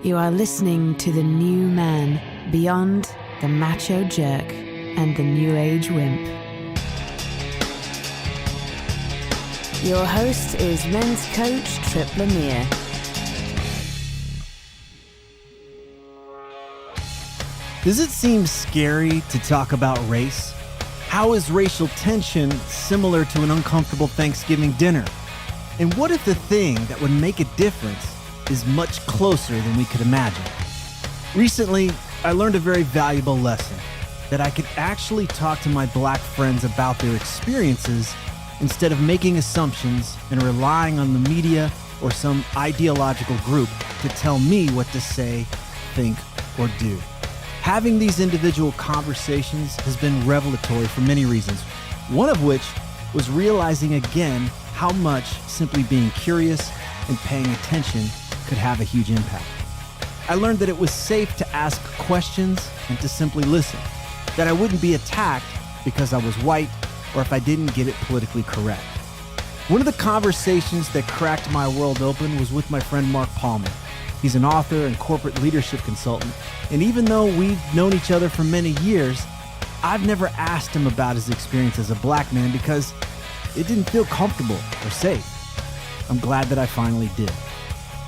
You are listening to the new man beyond the macho jerk and the new age wimp. Your host is men's coach Tripp Lanier. Does it seem scary to talk about race? How is racial tension similar to an uncomfortable Thanksgiving dinner? And what if the thing that would make a difference is much closer than we could imagine? Recently, I learned a very valuable lesson, that I could actually talk to my black friends about their experiences instead of making assumptions and relying on the media or some ideological group to tell me what to say, think, or do. Having these individual conversations has been revelatory for many reasons, one of which was realizing again how much simply being curious and paying attention could have a huge impact. I learned that it was safe to ask questions and to simply listen, that I wouldn't be attacked because I was white or if I didn't get it politically correct. One of the conversations that cracked my world open was with my friend Mark Palmer. He's an author and corporate leadership consultant, and even though we've known each other for many years, I've never asked him about his experience as a black man because it didn't feel comfortable or safe. I'm glad that I finally did.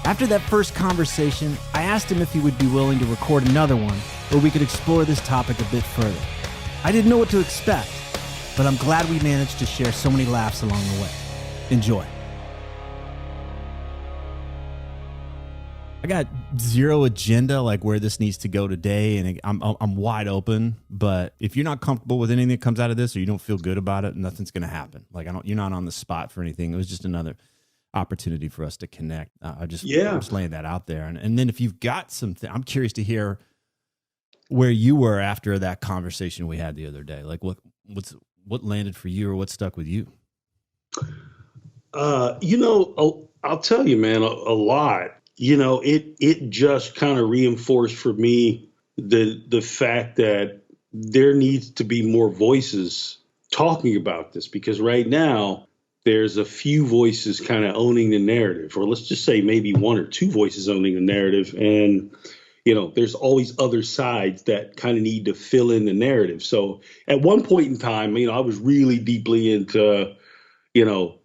After that first conversation, I asked him if he would be willing to record another one where we could explore this topic a bit further. I didn't know what to expect, but I'm glad we managed to share so many laughs along the way. Enjoy. I got zero agenda, like where this needs to go today, and I'm wide open. But if you're not comfortable with anything that comes out of this, or you don't feel good about it, nothing's going to happen. Like you're not on the spot for anything. It was just another opportunity for us to connect. I'm just laying that out there. And then if you've got something, I'm curious to hear where you were after that conversation we had the other day. Like what landed for you, or what stuck with you? I'll tell you, man, a lot. It just kind of reinforced for me the fact that there needs to be more voices talking about this, because right now there's a few voices kind of owning the narrative, or let's just say maybe one or two voices owning the narrative. And, there's always other sides that kind of need to fill in the narrative. So at one point in time, I was really deeply into,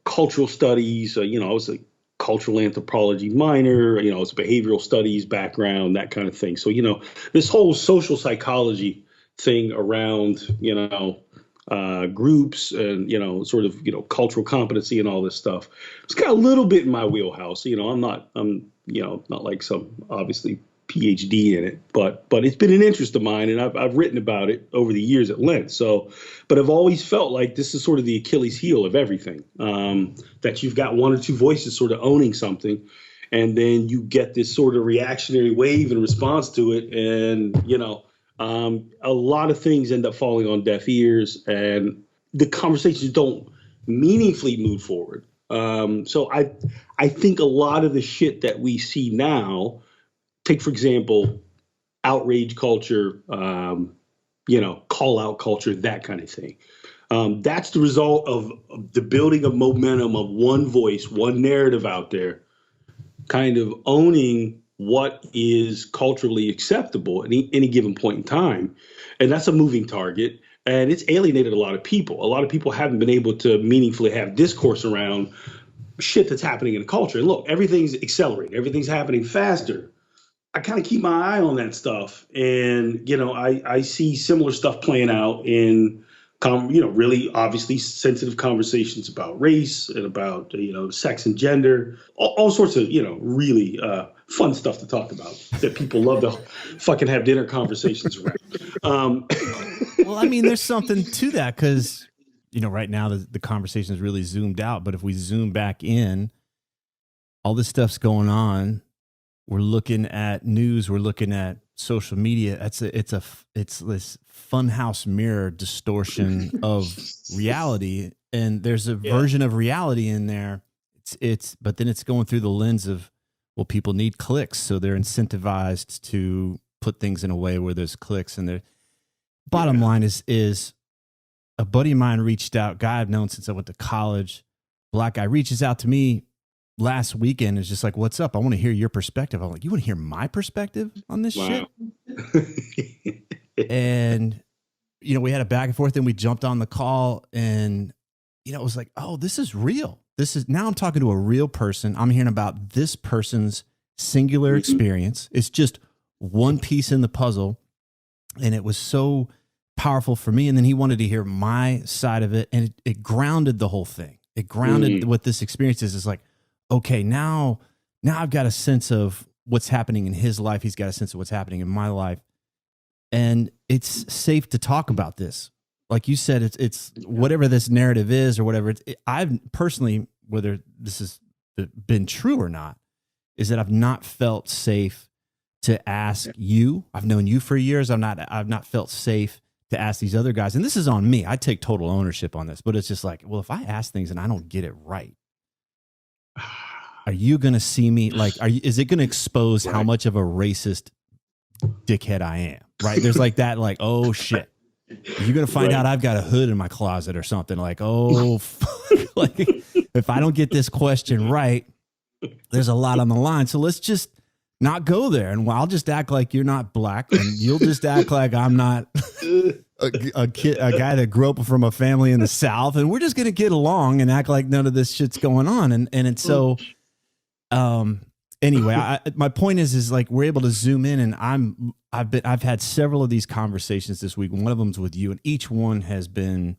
cultural studies. I was a cultural anthropology minor, it's a behavioral studies background, that kind of thing. So, this whole social psychology thing around, groups and, sort of, cultural competency and all this stuff. It's got a little bit in my wheelhouse. I'm not like some obviously PhD in it, but it's been an interest of mine, and I've written about it over the years at length. So, but I've always felt like this is sort of the Achilles heel of everything, that you've got one or two voices sort of owning something, and then you get this sort of reactionary wave in response to it. And, a lot of things end up falling on deaf ears, and the conversations don't meaningfully move forward. So I think a lot of the shit that we see now, take, for example, outrage culture, call out culture, that kind of thing. That's the result of the building of momentum of one voice, one narrative out there, kind of owning what is culturally acceptable at any given point in time. And that's a moving target. And it's alienated a lot of people. A lot of people haven't been able to meaningfully have discourse around shit that's happening in the culture. And look, everything's accelerating. Everything's happening faster. I kind of keep my eye on that stuff. And, I see similar stuff playing out in, really obviously sensitive conversations about race and about, sex and gender, all sorts of, really fun stuff to talk about that people love to fucking have dinner conversations around. Well, there's something to that because, right now the conversation is really zoomed out. But if we zoom back in, all this stuff's going on. We're looking at news. We're looking at social media. It's this funhouse mirror distortion of reality, and there's a version of reality in there. But then it's going through the lens of, well, people need clicks, so they're incentivized to put things in a way where there's clicks. And the bottom line is a buddy of mine reached out, guy I've known since I went to college, black guy reaches out to me last weekend is just like, what's up? I want to hear your perspective. I'm like, you want to hear my perspective on this shit? And, we had a back and forth and we jumped on the call and, it was like, oh, this is real. Now I'm talking to a real person. I'm hearing about this person's singular experience. It's just one piece in the puzzle. And it was so powerful for me. And then he wanted to hear my side of it. And it grounded the whole thing. It grounded what this experience is. It's like, okay, now I've got a sense of what's happening in his life. He's got a sense of what's happening in my life. And it's safe to talk about this. Like you said, it's whatever this narrative is or whatever. I've personally, whether this has been true or not, is that I've not felt safe to ask you. I've known you for years. I've not felt safe to ask these other guys. And this is on me. I take total ownership on this, but it's just like, well, if I ask things and I don't get it right, are you going to see me like, is it going to expose how much of a racist dickhead I am? Right. There's like that, like, oh shit. You're going to find out I've got a hood in my closet or something like, oh, fuck. Like if I don't get this question right, there's a lot on the line. So let's just not go there. And I'll just act like you're not black and you'll just act like I'm not a guy that grew up from a family in the South. And we're just going to get along and act like none of this shit's going on. And it's so, anyway, my point is like, we're able to zoom in and I've had several of these conversations this week. One of them's with you and each one has been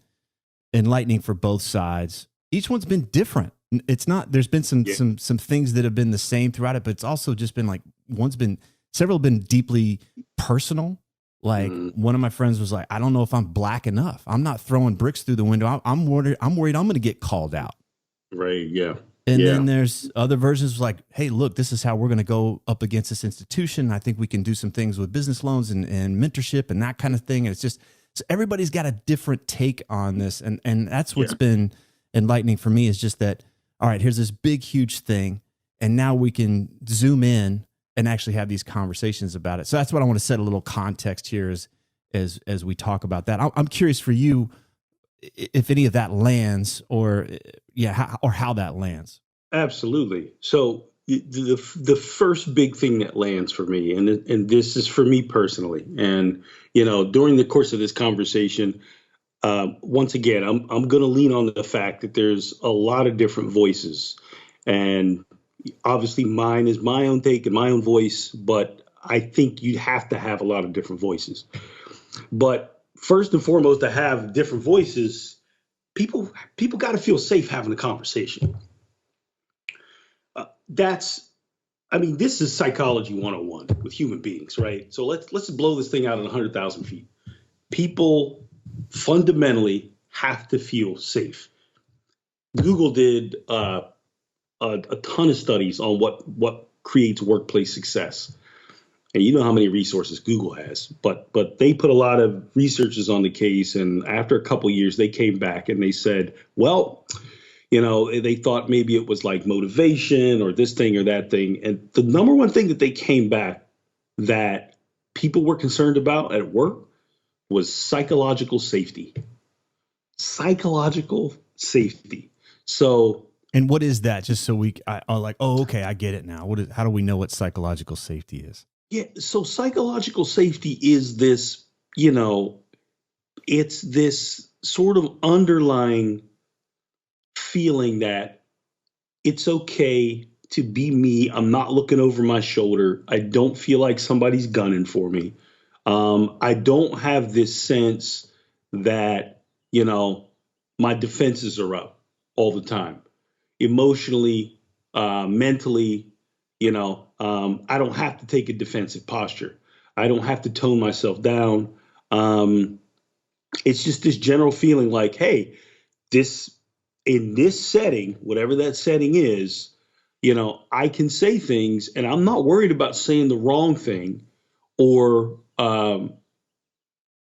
enlightening for both sides. Each one's been different. It's not, there's been some things that have been the same throughout it, but it's also just been like, several have been deeply personal. Like one of my friends was like, I don't know if I'm black enough. I'm not throwing bricks through the window. I'm worried I'm going to get called out. Right. Yeah. And then there's other versions like, hey, look, this is how we're going to go up against this institution. I think we can do some things with business loans and mentorship and that kind of thing. And it's just, so everybody's got a different take on this. And that's what's been enlightening for me is just that, all right, here's this big, huge thing. And now we can zoom in and actually have these conversations about it. So that's what I want to set a little context here as we talk about that. I'm curious for you, if any of that lands or how that lands. Absolutely. So the first big thing that lands for me, and this is for me personally, and, during the course of this conversation, once again, I'm going to lean on the fact that there's a lot of different voices, and obviously mine is my own take and my own voice, but I think you have to have a lot of different voices. But first and foremost, to have different voices, people got to feel safe having a conversation. This is psychology 101 with human beings, right? So let's blow this thing out at 100,000 feet. People fundamentally have to feel safe. Google did a ton of studies on what creates workplace success. And you know how many resources Google has, but they put a lot of researchers on the case. And after a couple of years, they came back and they said, well, they thought maybe it was like motivation or this thing or that thing. And the number one thing that they came back that people were concerned about at work was psychological safety. Psychological safety. So. And what is that? Just so I'm like, oh, okay, I get it now. How do we know what psychological safety is? Yeah. So psychological safety is this, it's this sort of underlying feeling that it's okay to be me. I'm not looking over my shoulder. I don't feel like somebody's gunning for me. I don't have this sense that, my defenses are up all the time. Emotionally, mentally, I don't have to take a defensive posture. I don't have to tone myself down. It's just this general feeling like, hey, in this setting, whatever that setting is, I can say things and I'm not worried about saying the wrong thing, or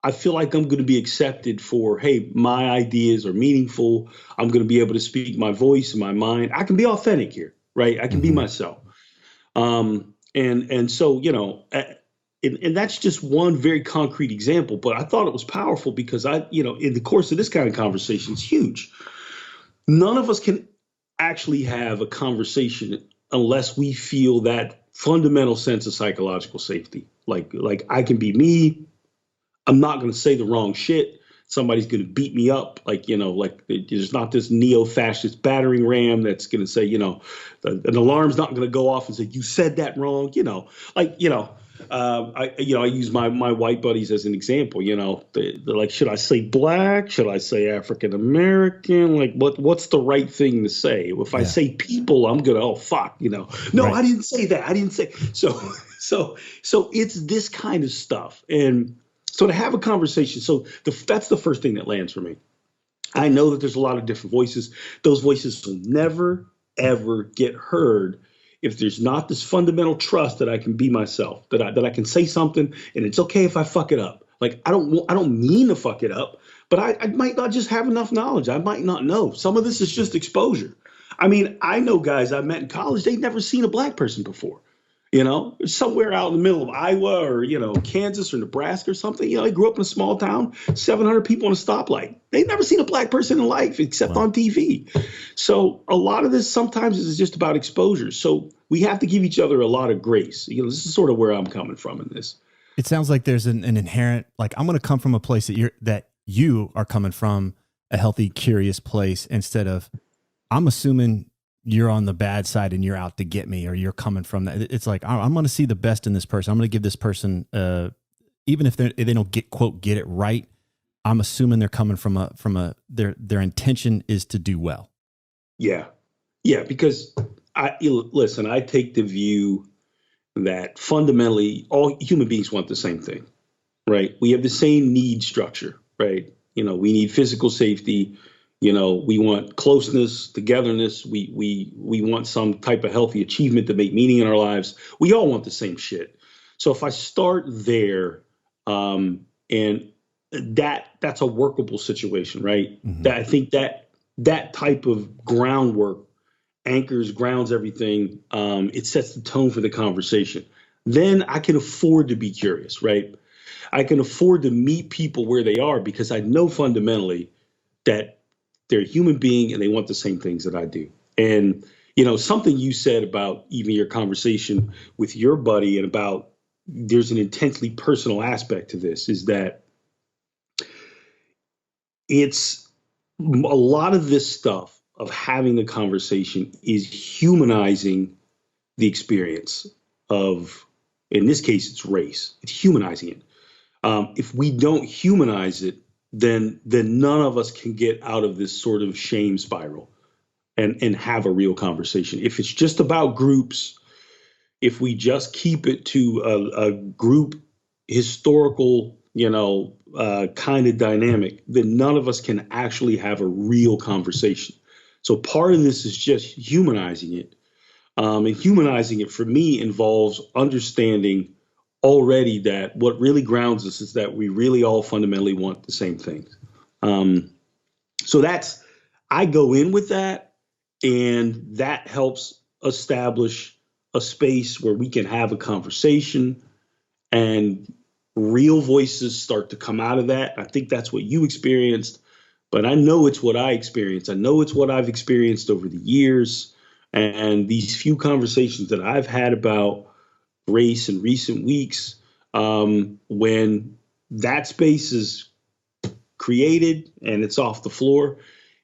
I feel like I'm going to be accepted for, hey, my ideas are meaningful. I'm going to be able to speak my voice and my mind. I can be authentic here, right? I can be myself. And so, and that's just one very concrete example, but I thought it was powerful because in the course of this kind of conversation, it's huge. None of us can actually have a conversation unless we feel that fundamental sense of psychological safety. Like I can be me. I'm not going to say the wrong shit. Somebody's going to beat me up. Like there's not this neo-fascist battering ram that's going to say, an alarm's not going to go off and say, you said that wrong. I use my white buddies as an example. They're like, should I say black? Should I say African American? Like, what's the right thing to say? If I say people, I'm gonna, oh fuck, no, right. I didn't say that. I didn't say so. It's this kind of stuff, and so to have a conversation. So that's the first thing that lands for me. I know that there's a lot of different voices. Those voices will never ever get heard if there's not this fundamental trust that I can be myself, that I can say something and it's okay if I fuck it up. Like I don't mean to fuck it up, but I might not just have enough knowledge. I might not know. Some of this is just exposure. I mean, I know guys I met in college, they'd never seen a black person before. Somewhere out in the middle of Iowa or, Kansas or Nebraska or something. They grew up in a small town, 700 people on a stoplight. They've never seen a black person in life except on TV. So a lot of this sometimes is just about exposure. So we have to give each other a lot of grace. This is sort of where I'm coming from in this. It sounds like there's an inherent, like, I'm going to come from a place that you are coming from, a healthy, curious place, instead of, I'm assuming you're on the bad side and you're out to get me, or you're coming from that. It's like, I'm going to see the best in this person. I'm going to give this person, even if they don't get it right, I'm assuming they're coming from their intention is to do well. Yeah. Yeah. Because I take the view that fundamentally all human beings want the same thing, right? We have the same need structure, right? We need physical safety. We want closeness, togetherness. We want some type of healthy achievement to make meaning in our lives. We all want the same shit. So if I start there, and that's a workable situation, right? Mm-hmm. That I think that type of groundwork grounds everything. It sets the tone for the conversation. Then I can afford to be curious, right? I can afford to meet people where they are because I know fundamentally that they're a human being and they want the same things that I do. And, something you said about even your conversation with your buddy and about there's an intensely personal aspect to this is that it's a lot of this stuff of having the conversation is humanizing the experience of, in this case, it's race. It's humanizing it. If we don't humanize it, then none of us can get out of this sort of shame spiral and have a real conversation. If it's just about groups, if we just keep it to a group historical, kind of dynamic, then none of us can actually have a real conversation. So part of this is just humanizing it. And humanizing it for me involves understanding already that what really grounds us is that we really all fundamentally want the same things. So I go in with that, and that helps establish a space where we can have a conversation and real voices start to come out of that. I think that's what you experienced, but I know it's what I experienced. I know it's what I've experienced over the years, and these few conversations that I've had about race in recent weeks, when that space is created and it's off the floor,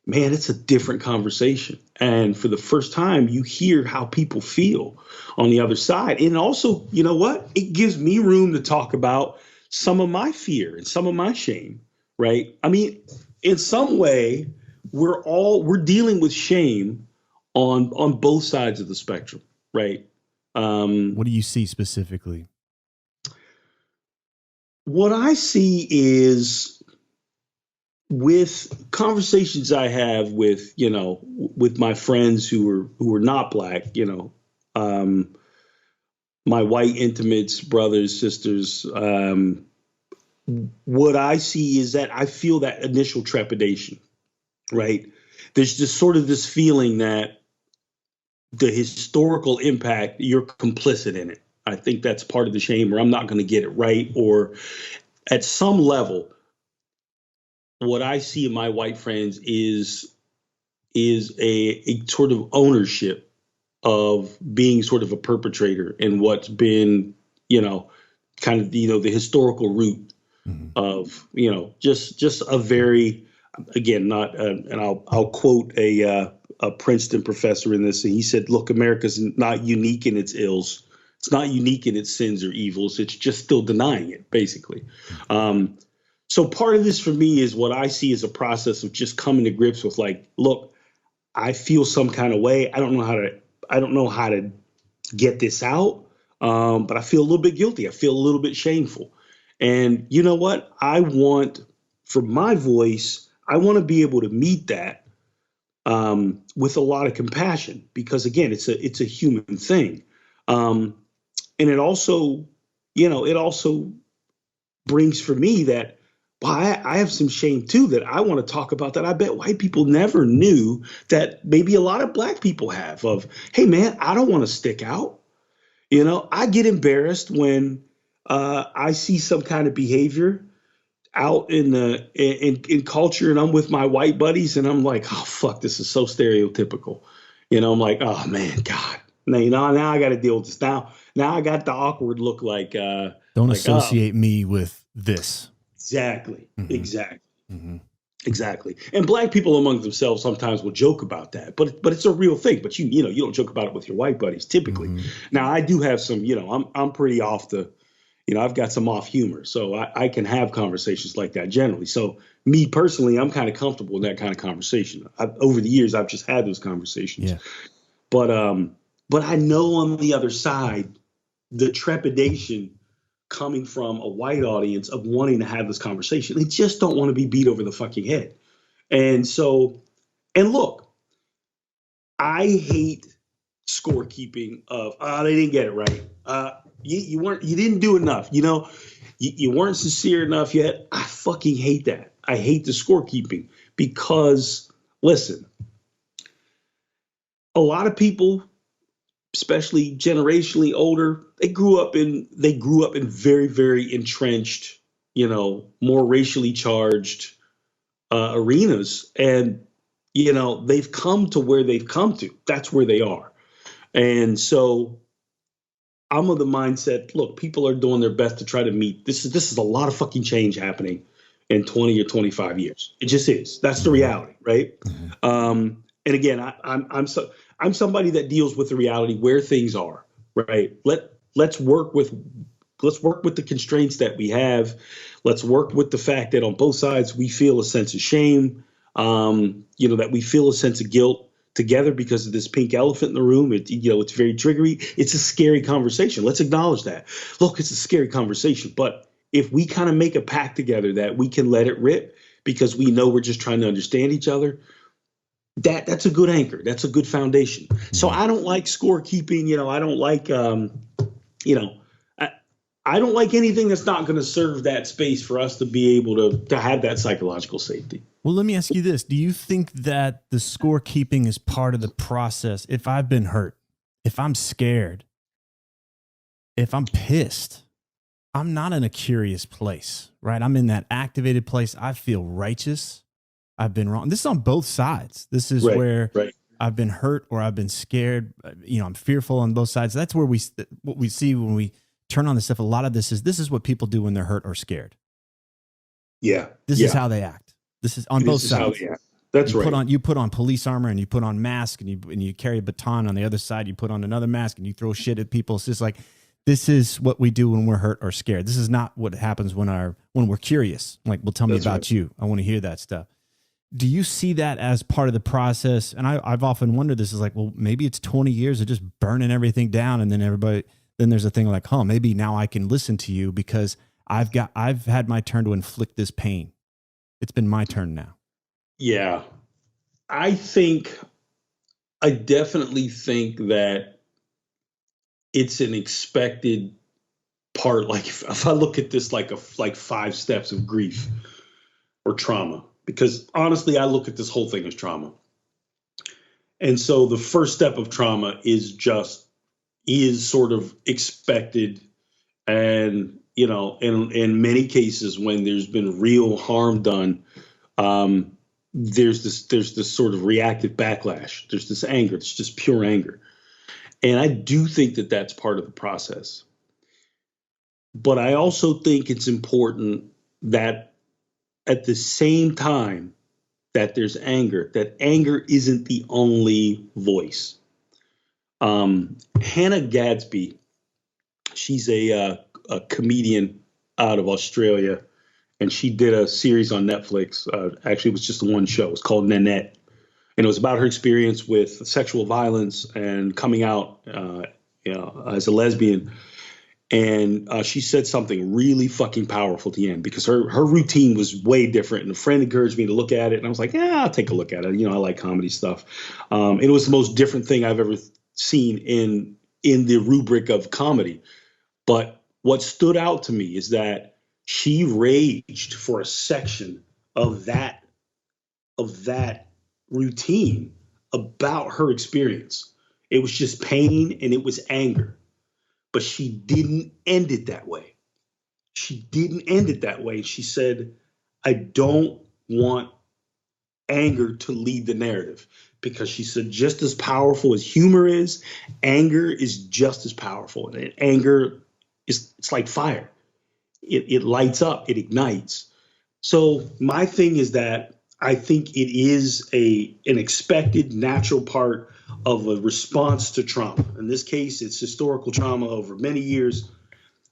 man, it's a different conversation. And for the first time, you hear how people feel on the other side. And also, you know what? It gives me room to talk about some of my fear and some of my shame, right? I mean, in some way, we're dealing with shame on both sides of the spectrum, right? What do you see specifically? What I see is with conversations I have with, with my friends who are not Black, my white intimates, brothers, sisters, what I see is that I feel that initial trepidation, right? There's just sort of this feeling that the historical impact, you're complicit in it. I think that's part of the shame, or I'm not going to get it right. Or at some level, what I see in my white friends is is a sort of ownership of being sort of a perpetrator and what's been, kind of, the historical root of, just a very, again, not, and I'll quote a Princeton professor in this, and he said, look, America's not unique in its ills. It's not unique in its sins or evils. It's just still denying it, basically. So part of this for me is what I see as a process of just coming to grips with, like, look, I feel some kind of way. I don't know how to get this out. But I feel a little bit guilty. I feel a little bit shameful. And you know what? For my voice, I want to be able to meet that with a lot of compassion, because again, it's a human thing. And it also brings for me that, well, I have some shame too that I want to talk about, that I bet white people never knew, that maybe a lot of black people have, of, hey man, I don't want to stick out. I get embarrassed when I see some kind of behavior out in culture, and I'm with my white buddies, and I'm like, oh fuck, this is so stereotypical. I'm like, oh man, God, now I got to deal with this. Now I got the awkward look, like don't associate me with this. Exactly. Mm-hmm. Exactly. Mm-hmm. Exactly. And black people among themselves sometimes will joke about that, but it's a real thing. But you don't joke about it with your white buddies typically. Mm-hmm. Now I do have some, I'm pretty off the, I've got some off humor, so I can have conversations like that generally. So me personally, I'm kind of comfortable in that kind of conversation. Over the years, I've just had those conversations. Yeah. But I know on the other side, the trepidation coming from a white audience of wanting to have this conversation. They just don't want to be beat over the fucking head. And look, I hate scorekeeping of, they didn't get it right. You didn't do enough. You weren't sincere enough yet. I fucking hate that. I hate the scorekeeping, because listen, a lot of people, especially generationally older, they grew up in very, very entrenched, more racially charged arenas. And, they've come to where they've come to. That's where they are. And so I'm of the mindset, look, people are doing their best to try to meet. This is a lot of fucking change happening in 20 or 25 years. It just is. That's the reality, right? Mm-hmm. And again, I'm somebody that deals with the reality where things are, right? Let's work with the constraints that we have. Let's work with the fact that on both sides we feel a sense of shame, that we feel a sense of guilt together because of this pink elephant in the room. It's very triggery. It's a scary conversation. Let's acknowledge that. Look, it's a scary conversation, but if we kind of make a pact together that we can let it rip because we know we're just trying to understand each other, that's a good anchor. That's a good foundation. So I don't like scorekeeping. I don't like, I don't like anything that's not going to serve that space for us to be able to have that psychological safety. Well, let me ask you this. Do you think that the scorekeeping is part of the process? If I've been hurt, if I'm scared, if I'm pissed, I'm not in a curious place, right? I'm in that activated place. I feel righteous. I've been wrong. This is on both sides. This is where I've been hurt or I've been scared. I'm fearful on both sides. That's where what we see when we turn on this stuff. A lot of this is what people do when they're hurt or scared. Yeah. This is how they act. This is on both sides. That's right. You put on police armor and you put on mask and you carry a baton on the other side. You put on another mask and you throw shit at people. It's just like, this is what we do when we're hurt or scared. This is not what happens when we're curious. Like, well, tell me about you. I want to hear that stuff. Do you see that as part of the process? And I've often wondered, this is like, well, maybe it's 20 years of just burning everything down. And then there's a thing like, maybe now I can listen to you because I've had my turn to inflict this pain. It's been my turn now. Yeah. I definitely think that it's an expected part. Like if I look at this like 5 steps of grief or trauma, because honestly, I look at this whole thing as trauma. And so the first step of trauma is sort of expected. And, in many cases when there's been real harm done, there's this sort of reactive backlash. There's this anger. It's just pure anger. And I do think that that's part of the process. But I also think it's important that at the same time that there's anger, that anger isn't the only voice. Hannah Gadsby, she's a comedian out of Australia, and she did a series on Netflix. Actually, it was just one show. It was called Nanette. And it was about her experience with sexual violence and coming out, as a lesbian. And she said something really fucking powerful at the end, because her routine was way different. And a friend encouraged me to look at it. And I was like, yeah, I'll take a look at it. I like comedy stuff. It was the most different thing I've ever seen in the rubric of comedy. But what stood out to me is that she raged for a section of that routine about her experience. It was just pain and it was anger. But she didn't end it that way. She didn't end it that way. She said, I don't want anger to lead the narrative, because she said just as powerful as humor is, anger is just as powerful. And anger it's like fire. It lights up, it ignites. So my thing is that I think it is an expected, natural part of a response to trauma. In this case, it's historical trauma over many years,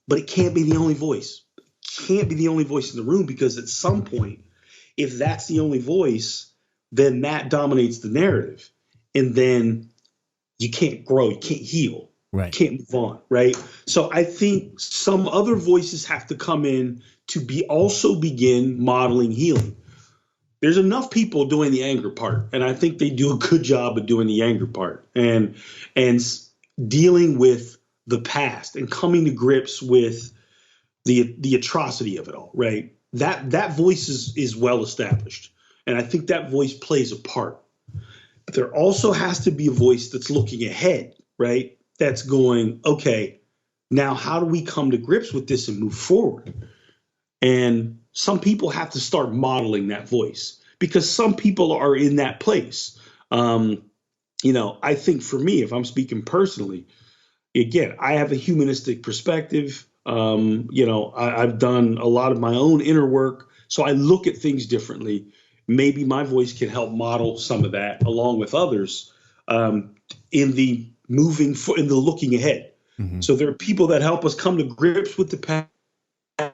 but it can't be the only voice. It can't be the only voice in the room, because at some point, if that's the only voice, then that dominates the narrative. And then you can't grow, you can't heal, Right. you can't move on, right? So I think some other voices have to come in to also begin modeling healing. There's enough people doing the anger part, and I think they do a good job of doing the anger part and dealing with the past and coming to grips with the atrocity of it all, right? That voice is well established, and I think that voice plays a part. But there also has to be a voice that's looking ahead, right? That's going, okay, now how do we come to grips with this and move forward? And some people have to start modeling that voice, because some people are in that place. I think for me, if I'm speaking personally, again, I have a humanistic perspective. I've done a lot of my own inner work, so I look at things differently. Maybe my voice can help model some of that along with others in the looking ahead. Mm-hmm. So there are people that help us come to grips with the past,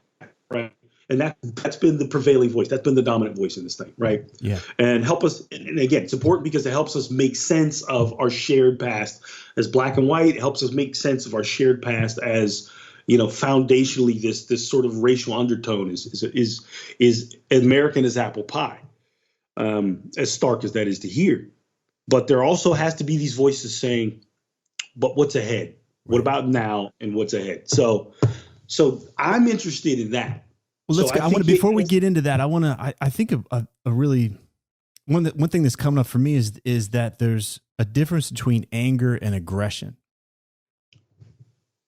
right? And that's been the prevailing voice. That's been the dominant voice in this thing, right? Yeah. And help us. And again, it's important because it helps us make sense of our shared past as black and white. It helps us make sense of our shared past as, foundationally this sort of racial undertone is American as apple pie, as stark as that is to hear. But there also has to be these voices saying, but what's ahead? What about now and what's ahead? So I'm interested in that. Well, let's go. Before we get into that, I think a really one thing that's coming up for me is that there's a difference between anger and aggression.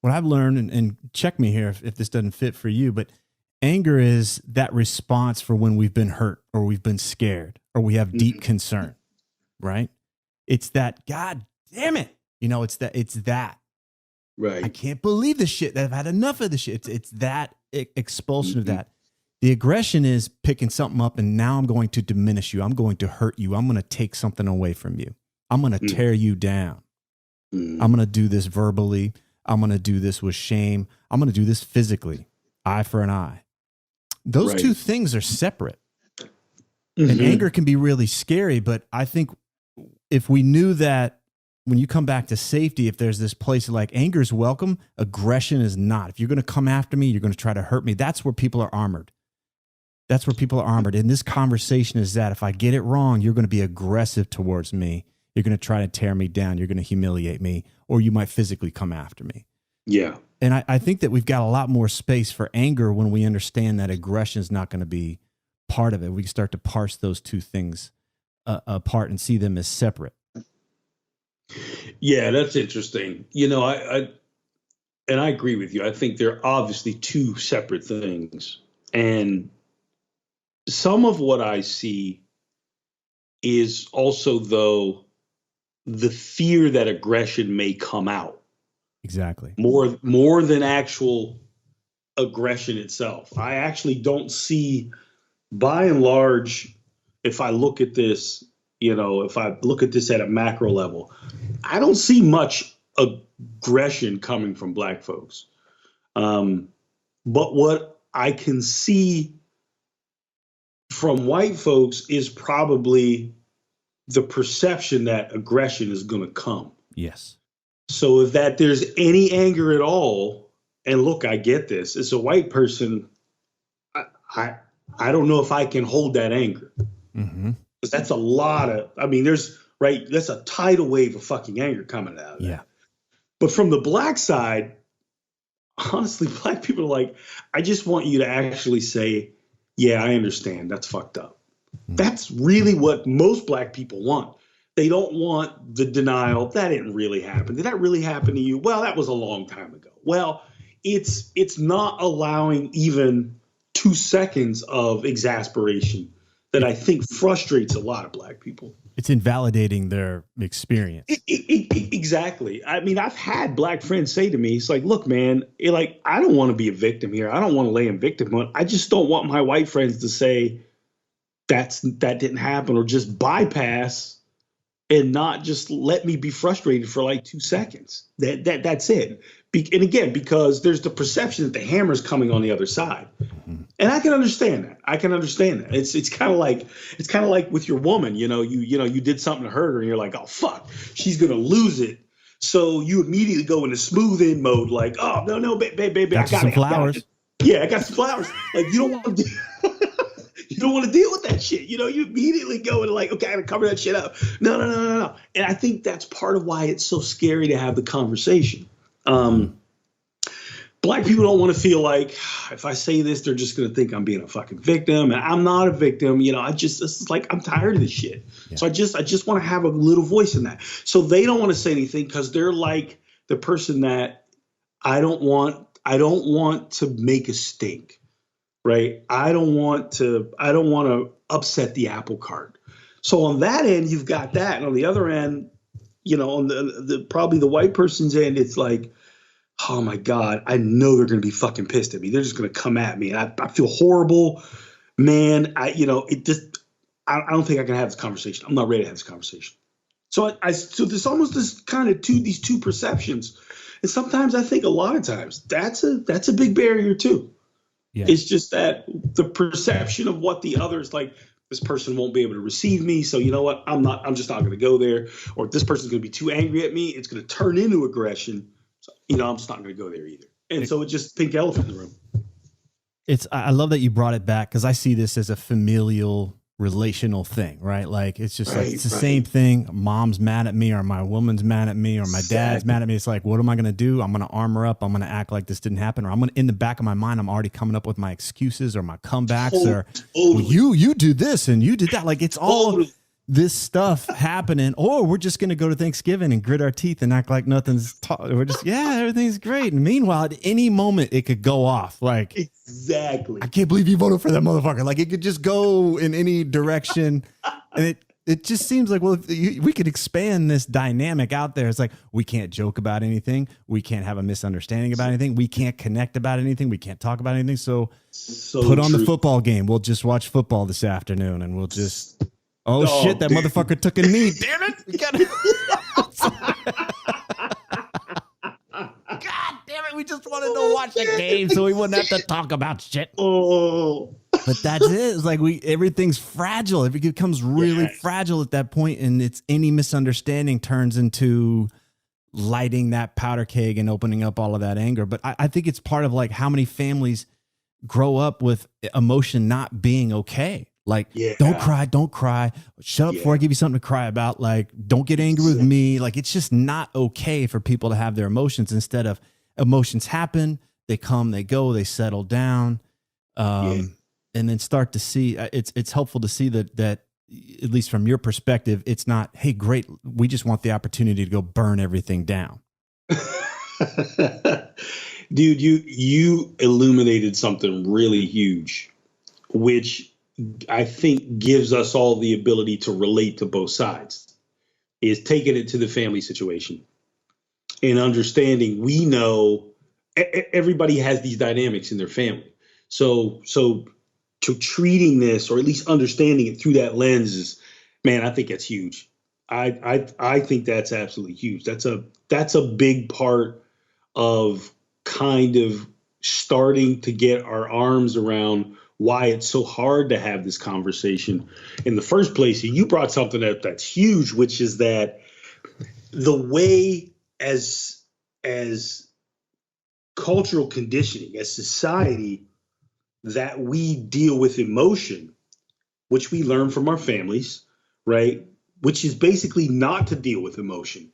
What I've learned, and check me here if this doesn't fit for you, but anger is that response for when we've been hurt or we've been scared or we have deep concern, right? It's that, God damn it. It's that. Right. I can't believe this shit. I've had enough of this shit. It's that expulsion of that. The aggression is picking something up and now I'm going to diminish you. I'm going to hurt you. I'm going to take something away from you. I'm going to tear you down. I'm going to do this verbally. I'm going to do this with shame. I'm going to do this physically, eye for an eye. Those two things are separate. And anger can be really scary, but I think if we knew that when you come back to safety, if there's this place like anger is welcome, aggression is not. If you're going to come after me, you're going to try to hurt me. That's where people are armored. That's where people are armored. And this conversation is that if I get it wrong, you're going to be aggressive towards me. You're going to try to tear me down. You're going to humiliate me, or you might physically come after me. Yeah. And I think that we've got a lot more space for anger when we understand that aggression is not going to be part of it. We can start to parse those two things apart and see them as separate. Yeah, that's interesting. I agree with you. I think they're obviously two separate things. And some of what I see is also, though, the fear that aggression may come out. Exactly. More than actual aggression itself. I actually don't see, by and large, if I look at this, if I look at this at a macro level, I don't see much aggression coming from black folks. But what I can see from white folks is probably the perception that aggression is going to come. Yes. So if there's any anger at all, and look, I get this. As a white person, I don't know if I can hold that anger. Mm-hmm. Because that's a lot of, that's a tidal wave of fucking anger coming out of that. Yeah. But from the black side, honestly, black people are like, I just want you to actually say, yeah, I understand. That's fucked up. Mm-hmm. That's really what most black people want. They don't want the denial. That didn't really happen. Did that really happen to you? Well, that was a long time ago. Well, it's not allowing even 2 seconds of exasperation that I think frustrates a lot of black people. It's invalidating their experience. Exactly. I mean, I've had black friends say to me, it's like, look, man, I don't want to be a victim here. I don't want to lay in victimhood. I just don't want my white friends to say that didn't happen, or just bypass and not just let me be frustrated for like 2 seconds. That's it. And again, because there's the perception that the hammer's coming on the other side. Mm-hmm. And I can understand that. It's kind of like with your woman, you did something to hurt her and you're like, oh, fuck, she's going to lose it. So you immediately go into smooth in mode, like, oh, no, baby, I got some flowers. Yeah, I got some flowers. Like, you don't want to you don't want to deal with that shit. You immediately go into like, okay, I got to cover that shit up. No. And I think that's part of why it's so scary to have the conversation. Black people don't want to feel like if I say this, they're just going to think I'm being a fucking victim, and I'm not a victim. I'm tired of this shit. Yeah. So I just want to have a little voice in that. So they don't want to say anything because they're like the person that I don't want to make a stink, right? I don't want to upset the apple cart. So on that end, you've got that, and on the other end, on the probably the white person's end, it's like, oh my God, I know they're going to be fucking pissed at me. They're just going to come at me. And I feel horrible, man. I don't think I can have this conversation. I'm not ready to have this conversation. So so there's almost this kind of these two perceptions. And sometimes I think a lot of times that's a big barrier too. Yeah. It's just that the perception of what the other's like, this person won't be able to receive me. So you know what? I'm just not going to go there. Or if this person's going to be too angry at me, it's going to turn into aggression. So, I'm just not going to go there either. And so it's just pink elephant in the room. I love that you brought it back, because I see this as a familial relational thing, right? Like it's just it's the same thing. Mom's mad at me, or my woman's mad at me, or my dad's mad at me. It's like, what am I going to do? I'm going to armor up. I'm going to act like this didn't happen, or I'm going to, in the back of my mind, I'm already coming up with my excuses or my comebacks, or well, you do this and you did that. Like it's all this stuff happening, or we're just going to go to Thanksgiving and grit our teeth and act like nothing's we're just, everything's great. And meanwhile, at any moment it could go off. Like, exactly. I can't believe you voted for that motherfucker. Like it could just go in any direction. And it just seems like, well, we could expand this dynamic out there. It's like, we can't joke about anything. We can't have a misunderstanding about anything. We can't connect about anything. We can't talk about anything. So put on the football game. We'll just watch football this afternoon, and we'll just... Oh shit, that motherfucker took a knee. Damn it. We got it. God damn it. We just wanted to watch the game so we wouldn't have to talk about shit. Oh. But that's it. It's like everything's fragile. It becomes really fragile at that point, and it's any misunderstanding turns into lighting that powder keg and opening up all of that anger. But I think it's part of like how many families grow up with emotion not being okay. Like, don't cry. Shut up before I give you something to cry about. Like, don't get angry with me. Like, it's just not okay for people to have their emotions. Instead of emotions happen, they come, they go, they settle down, and then start to see. It's helpful to see that at least from your perspective, it's not, hey, great, we just want the opportunity to go burn everything down. Dude, you illuminated something really huge, which I think gives us all the ability to relate to both sides is taking it to the family situation and understanding we know everybody has these dynamics in their family. So to treating this or at least understanding it through that lens is, man, I think that's huge. I think that's absolutely huge. That's a big part of kind of starting to get our arms around why it's so hard to have this conversation in the first place. And you brought something up that's huge, which is that the way as cultural conditioning, as society, that we deal with emotion, which we learn from our families, right? Which is basically not to deal with emotion.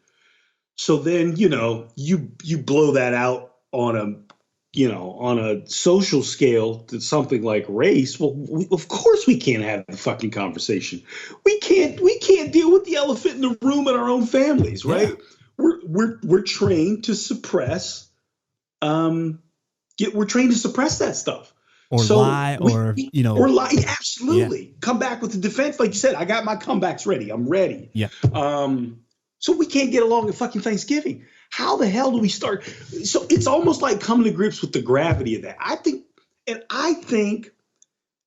So then, you blow that out on a social scale to something like race. Well, of course we can't have the fucking conversation. We can't deal with the elephant in the room in our own families, right? Yeah. We're trained to suppress. We're trained to suppress that stuff. Or lie, or lie. Absolutely. Yeah. Come back with the defense. Like you said, I got my comebacks ready. I'm ready. Yeah. So we can't get along at fucking Thanksgiving. How the hell do we start? So it's almost like coming to grips with the gravity of that. I think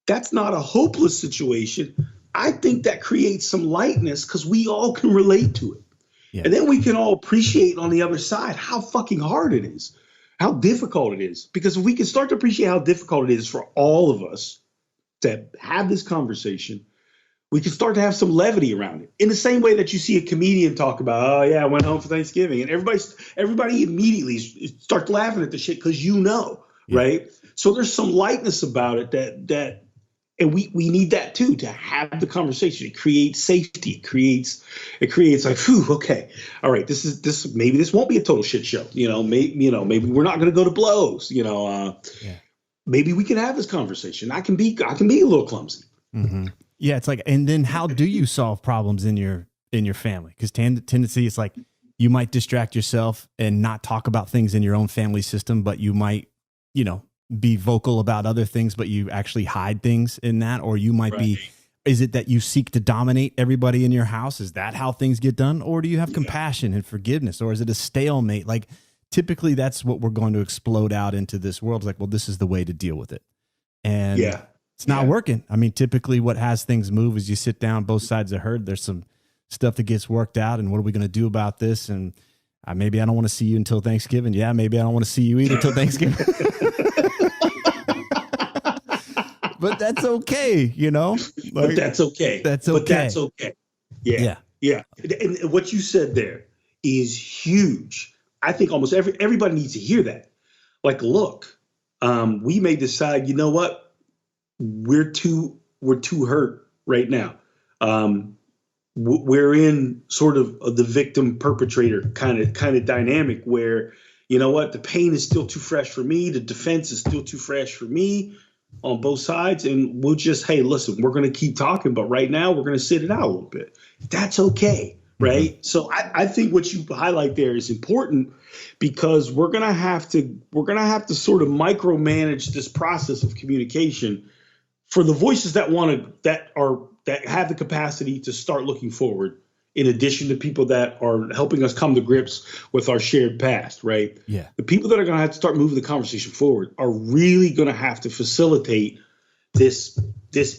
that's not a hopeless situation. I think that creates some lightness because we all can relate to it. Yeah. And then we can all appreciate on the other side how fucking hard it is. How difficult it is. Because if we can start to appreciate how difficult it is for all of us to have this conversation, we can start to have some levity around it. In the same way that you see a comedian talk about, oh yeah, I went home for Thanksgiving. And everybody immediately starts laughing at the shit because right? So there's some lightness about it that and we need that too, to have the conversation. It creates safety. It creates like, whew, okay, all right, maybe this won't be a total shit show. Maybe we're not going to go to blows. Maybe we can have this conversation. I can be a little clumsy. Mm-hmm. Yeah, it's like, and then how do you solve problems in your family? Because tendency is like you might distract yourself and not talk about things in your own family system, but you might, be vocal about other things, but you actually hide things in that, or you might be, is it that you seek to dominate everybody in your house? Is that how things get done? Or do you have compassion and forgiveness? Or is it a stalemate? Like typically that's what we're going to explode out into this world. It's like, well, this is the way to deal with it. And it's not working. I mean, typically what has things move is you sit down, both sides are heard. There's some stuff that gets worked out. And what are we going to do about this? And maybe I don't want to see you until Thanksgiving. Yeah, maybe I don't want to see you either until Thanksgiving. But that's okay, but that's okay. That's okay. But that's okay. Yeah. And what you said there is huge. I think almost everybody needs to hear that. Like, look, we may decide, you know what? We're too hurt right now. We're in sort of the victim perpetrator kind of dynamic where, you know what? The pain is still too fresh for me. The defense is still too fresh for me on both sides. And we'll just, hey, listen, we're going to keep talking, but right now we're going to sit it out a little bit. That's okay. Right. Mm-hmm. So I think what you highlight there is important because we're going to have to sort of micromanage this process of communication for the voices that have the capacity to start looking forward, in addition to people that are helping us come to grips with our shared past, right? Yeah. The people that are going to have to start moving the conversation forward are really going to have to facilitate this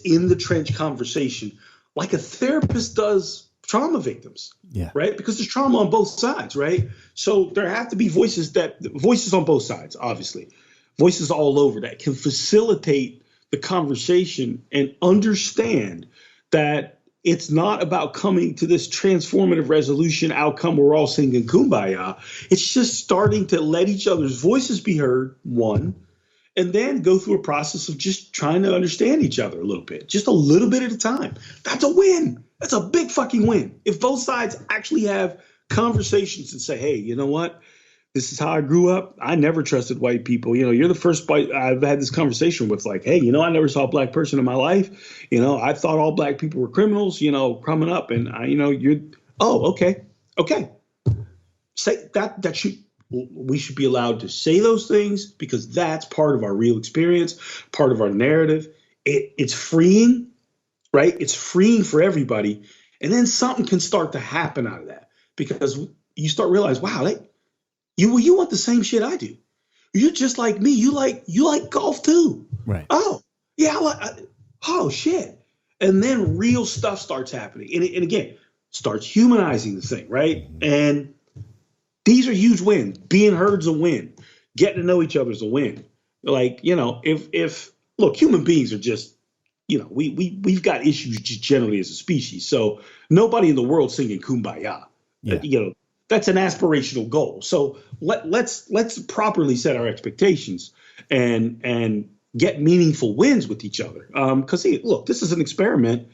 in the trench conversation like a therapist does trauma victims, right? Because there's trauma on both sides, right? So there have to be voices on both sides, obviously, voices all over that can facilitate the conversation and understand that it's not about coming to this transformative resolution outcome where we're all singing Kumbaya. It's just starting to let each other's voices be heard, one, and then go through a process of just trying to understand each other a little bit, just a little bit at a time. That's a win. That's a big fucking win. If both sides actually have conversations and say, hey, you know what? This is how I grew up. I never trusted white people. You're the first white I've had this conversation with, like, hey, I never saw a black person in my life. I thought all black people were criminals, coming up. And okay. Say that we should be allowed to say those things because that's part of our real experience, part of our narrative. It's freeing right? It's freeing for everybody. And then something can start to happen out of that because you start realize, wow, you want the same shit I do. You're just like me. You like golf too. Right. Oh, yeah. Oh shit. And then real stuff starts happening. And again, starts humanizing the thing, right? And these are huge wins. Being heard's a win. Getting to know each other is a win. Like, if look, human beings are just, we've got issues just generally as a species. So nobody in the world singing Kumbaya. Yeah. That's an aspirational goal. So let's properly set our expectations and get meaningful wins with each other. Because look, this is an experiment.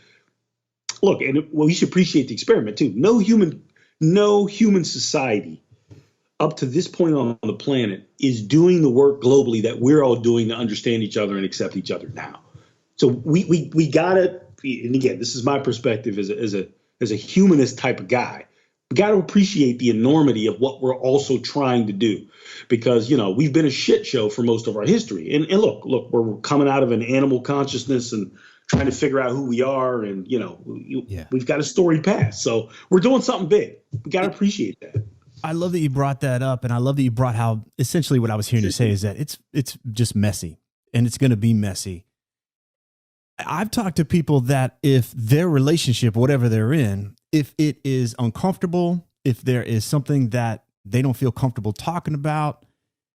Look, and we should appreciate the experiment too. No human society up to this point on the planet is doing the work globally that we're all doing to understand each other and accept each other now. So we gotta, and again, this is my perspective as a humanist type of guy. We got to appreciate the enormity of what we're also trying to do, because we've been a shit show for most of our history. And look, we're coming out of an animal consciousness and trying to figure out who we are, and we've got a storied past. So we're doing something big. We got to appreciate that. I love that you brought that up, and I love that you brought how essentially what I was hearing you say is that it's just messy, and it's going to be messy. I've talked to people that if their relationship, whatever they're in, if it is uncomfortable, if there is something that they don't feel comfortable talking about,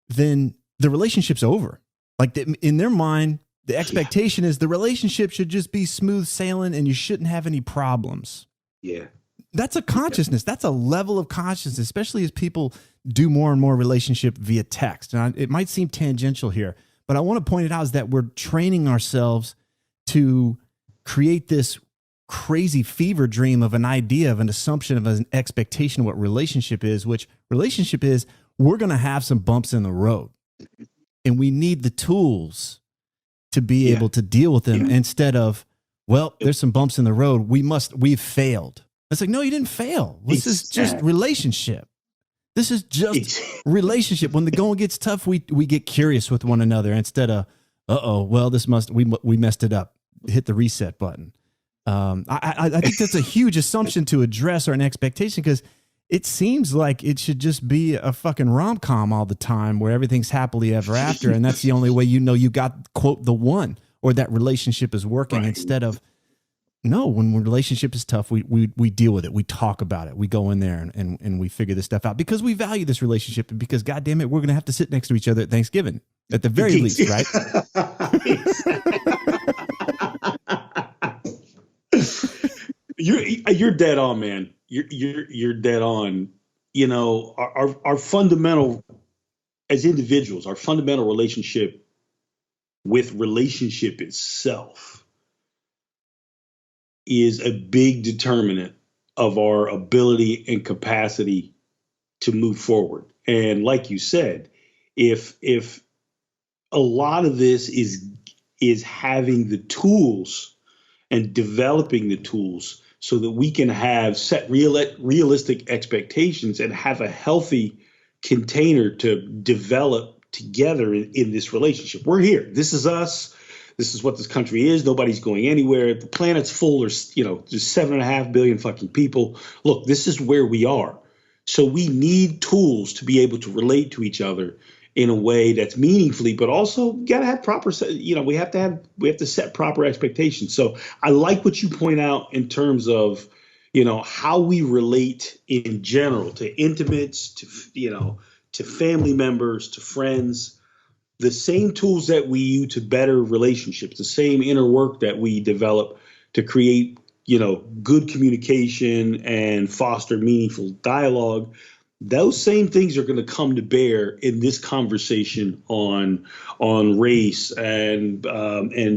then the relationship's over. Like in their mind, the expectation is the relationship should just be smooth sailing and you shouldn't have any problems. Yeah. That's a consciousness. That's a level of consciousness, especially as people do more and more relationship via text. And it might seem tangential here, but I want to point it out is that we're training ourselves to create this crazy fever dream of an idea, of an assumption, of an expectation of what relationship is, which relationship is we're going to have some bumps in the road. And we need the tools to be able to deal with them instead of, well, there's some bumps in the road. We've failed. It's like, no, you didn't fail. This is just relationship. This is just relationship. When the going gets tough, we get curious with one another instead of, well, we messed it up. Hit the reset button. I think that's a huge assumption to address or an expectation, because it seems like it should just be a fucking rom-com all the time where everything's happily ever after. And that's the only way you got, quote, the one, or that relationship is working, instead of, no, when relationship is tough, we deal with it. We talk about it. We go in there and we figure this stuff out because we value this relationship, and because, God damn it, we're going to have to sit next to each other at Thanksgiving at the very least, right? You're dead on, man. You're dead on. Our fundamental, as individuals, our fundamental relationship with relationship itself is a big determinant of our ability and capacity to move forward. And like you said, if a lot of this is having the tools and developing the tools so that we can have set realistic expectations and have a healthy container to develop together in this relationship. We're here. This is us. This is what this country is. Nobody's going anywhere. The planet's full. There's 7.5 billion fucking people. Look, this is where we are. So we need tools to be able to relate to each other in a way that's meaningfully, but also got to have proper, we have to set proper expectations. So I like what you point out in terms of, how we relate in general to intimates, to family members, to friends. The same tools that we use to better relationships, the same inner work that we develop to create, good communication and foster meaningful dialogue. Those same things are going to come to bear in this conversation on race and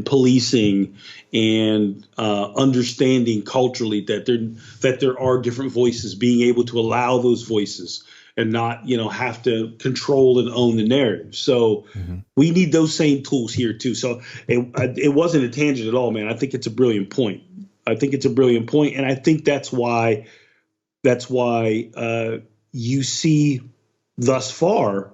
policing and understanding culturally that there are different voices, being able to allow those voices and not, have to control and own the narrative. So we need those same tools here too. So it wasn't a tangent at all, man. I think it's a brilliant point. And I think that's why you see thus far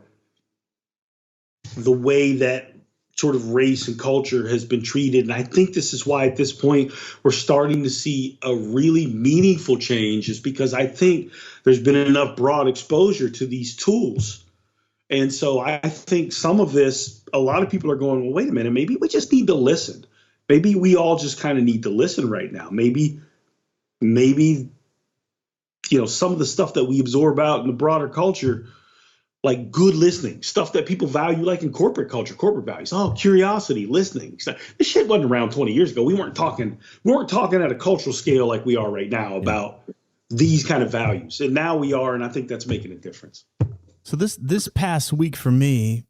the way that sort of race and culture has been treated. And I think this is why at this point we're starting to see a really meaningful change, is because I think there's been enough broad exposure to these tools. And so I think some of this, a lot of people are going, well, wait a minute, maybe we just need to listen. Maybe we all just kind of need to listen right now. Maybe, some of the stuff that we absorb out in the broader culture, like good listening, stuff that people value, like in corporate culture, corporate values. Oh, curiosity, listening. This shit wasn't around 20 years ago. We weren't talking at a cultural scale like we are right now about these kind of values. And now we are, and I think that's making a difference. So this past week for me,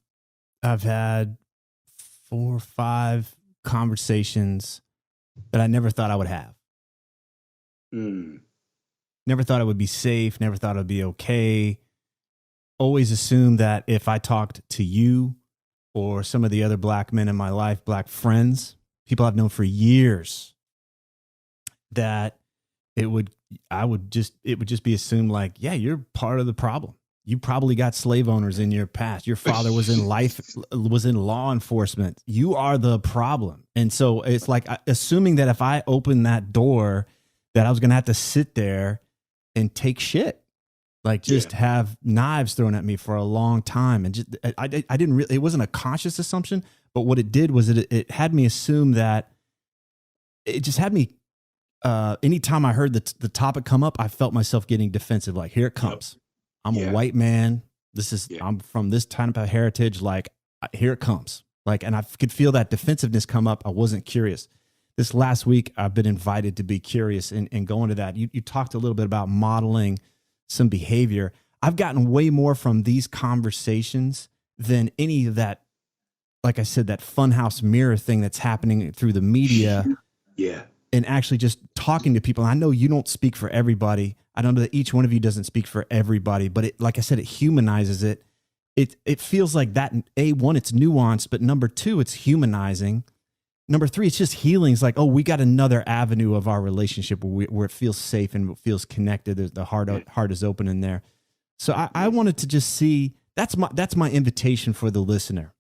I've had 4 or 5 conversations that I never thought I would have. Never thought it would be safe. Never thought it would be okay. Always assumed that if I talked to you or some of the other black men in my life, black friends, people I've known for years, that it would just be assumed like, yeah, you're part of the problem. You probably got slave owners in your past. Your father was in law enforcement. You are the problem. And so it's like assuming that if I opened that door, that I was going to have to sit there and take shit, like just have knives thrown at me for a long time. And just, I didn't really, it wasn't a conscious assumption, but what it did was it had me assume that it just had me, anytime I heard the topic come up, I felt myself getting defensive. Like, here it comes. Yep. I'm a white man. I'm from this type of heritage. Like, here it comes. Like, and I could feel that defensiveness come up. I wasn't curious. This last week, I've been invited to be curious and go into that. You talked a little bit about modeling some behavior. I've gotten way more from these conversations than any of that, like I said, that funhouse mirror thing that's happening through the media. Yeah. And actually just talking to people. I know you don't speak for everybody. I don't know that each one of you doesn't speak for everybody, but it, like I said, it humanizes it. It feels like that. One, it's nuanced, but number 2, it's humanizing. Number 3, it's just healing. It's like, oh, we got another avenue of our relationship where it feels safe and it feels connected. The heart is open in there. So I wanted to just see, that's my invitation for the listener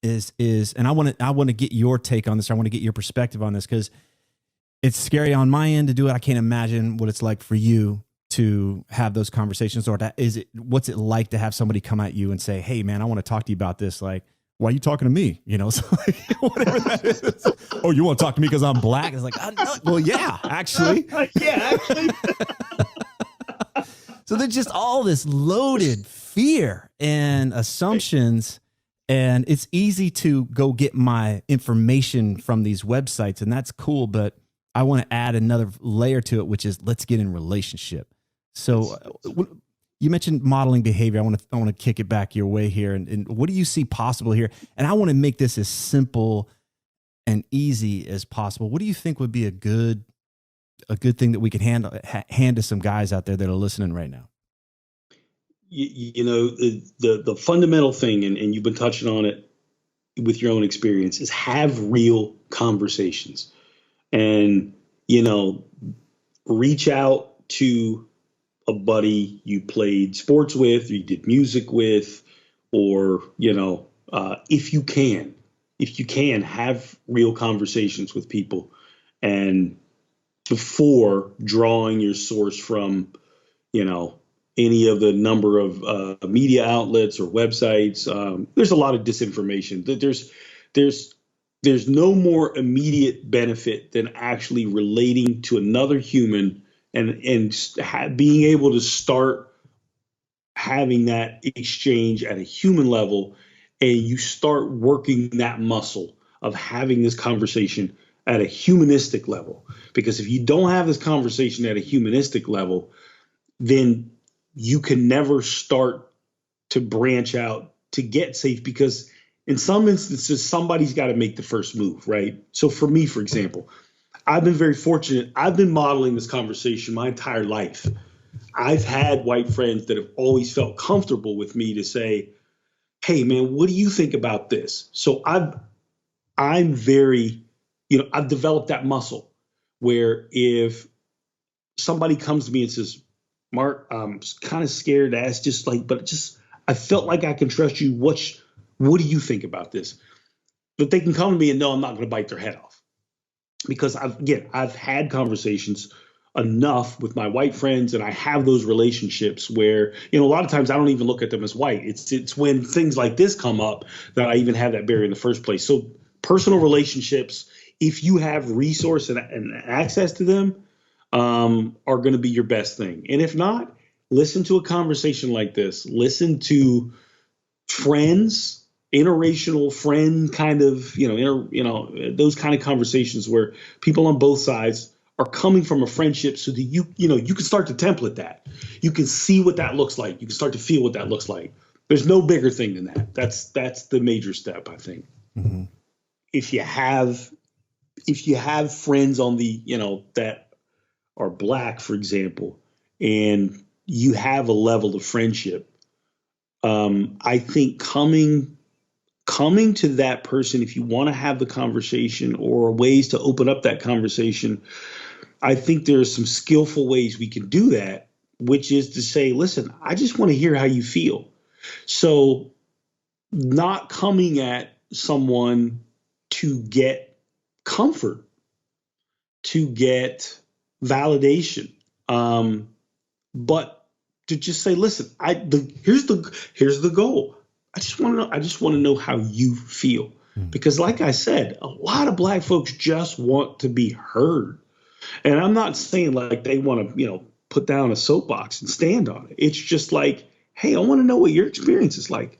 is, and I want to get your take on this. I want to get your perspective on this, because it's scary on my end to do it. I can't imagine what it's like for you to have those conversations, or what's it like to have somebody come at you and say, hey man, I want to talk to you about this. Like, why are you talking to me? So like, whatever that is. Oh, you want to talk to me because I'm black? It's like, well, yeah, actually. So there's just all this loaded fear and assumptions, and it's easy to go get my information from these websites, and that's cool, but I want to add another layer to it, which is let's get in relationship. So you mentioned modeling behavior. I want to kick it back your way here. And what do you see possible here? And I want to make this as simple and easy as possible. What do you think would be a good thing that we could hand to some guys out there that are listening right now? The fundamental thing, and you've been touching on it with your own experience, is have real conversations. And, reach out to a buddy you played sports with, or you did music with, or, if you can have real conversations with people, and before drawing your source from, any of the number of media outlets or websites. There's a lot of disinformation. There's no more immediate benefit than actually relating to another human and being able to start having that exchange at a human level, and you start working that muscle of having this conversation at a humanistic level. Because if you don't have this conversation at a humanistic level, then you can never start to branch out to get safe, because in some instances, somebody's got to make the first move, right? So for me, for example, I've been very fortunate. I've been modeling this conversation my entire life. I've had white friends that have always felt comfortable with me to say, hey, man, what do you think about this? So I'm very, I've developed that muscle where if somebody comes to me and says, Mark, I'm kind of scared to ask, I felt like I can trust you. What do you think about this? that they can come to me and know I'm not going to bite their head off. Because I've had conversations enough with my white friends, and I have those relationships where, a lot of times I don't even look at them as white. It's when things like this come up that I even have that barrier in the first place. So personal relationships, if you have resource and access to them, are going to be your best thing. And if not, listen to a conversation like this. Listen to friends, interracial friend kind of, those kind of conversations where people on both sides are coming from a friendship, so that you can start to template that. You can see what that looks like. You can start to feel what that looks like. There's no bigger thing than that. That's the major step, I think. Mm-hmm. If you have friends on the, that are Black, for example, and you have a level of friendship, I think coming to that person, if you want to have the conversation or ways to open up that conversation, I think there are some skillful ways we can do that, which is to say, listen, I just want to hear how you feel. So not coming at someone to get comfort, to get validation, but to just say, listen, here's the goal. I just want to know how you feel. Because like I said, a lot of Black folks just want to be heard. And I'm not saying like they want to, put down a soapbox and stand on it. It's just like, hey, I want to know what your experience is like.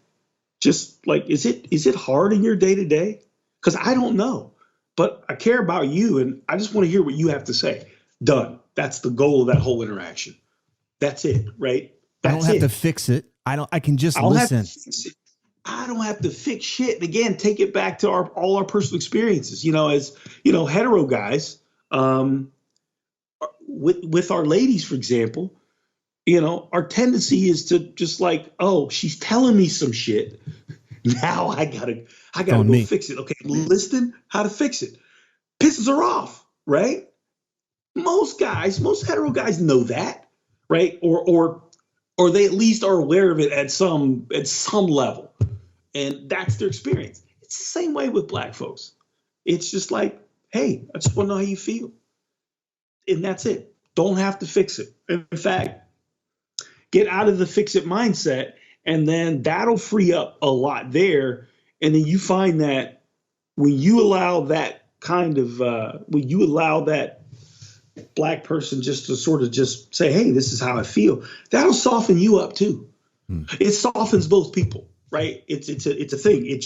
Just like, is it hard in your day to day? Because I don't know, but I care about you, and I just want to hear what you have to say. Done. That's the goal of that whole interaction. That's it, right? I don't have to fix it. I can just listen. I don't have to fix shit. And again, take it back to all our personal experiences. As hetero guys, with our ladies, for example, our tendency is to just like, oh, she's telling me some shit. Now I gotta go fix it. Okay, listen how to fix it. Pisses her off, right? Most hetero guys know that, right? Or they at least are aware of it at some level. And that's their experience. It's the same way with Black folks. It's just like, hey, I just want to know how you feel. And that's it. Don't have to fix it. In fact, get out of the fix it mindset, and then that'll free up a lot there. And then you find that when you allow that Black person just to sort of just say, hey, this is how I feel, that'll soften you up too. It softens both people. Right. It's a thing.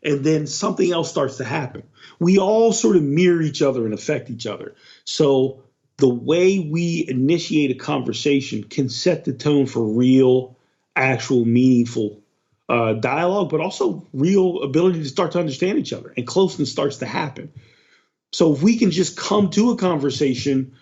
And then something else starts to happen. We all sort of mirror each other and affect each other. So the way we initiate a conversation can set the tone for real, actual, meaningful dialogue, but also real ability to start to understand each other, and closeness starts to happen. So if we can just come to a conversation,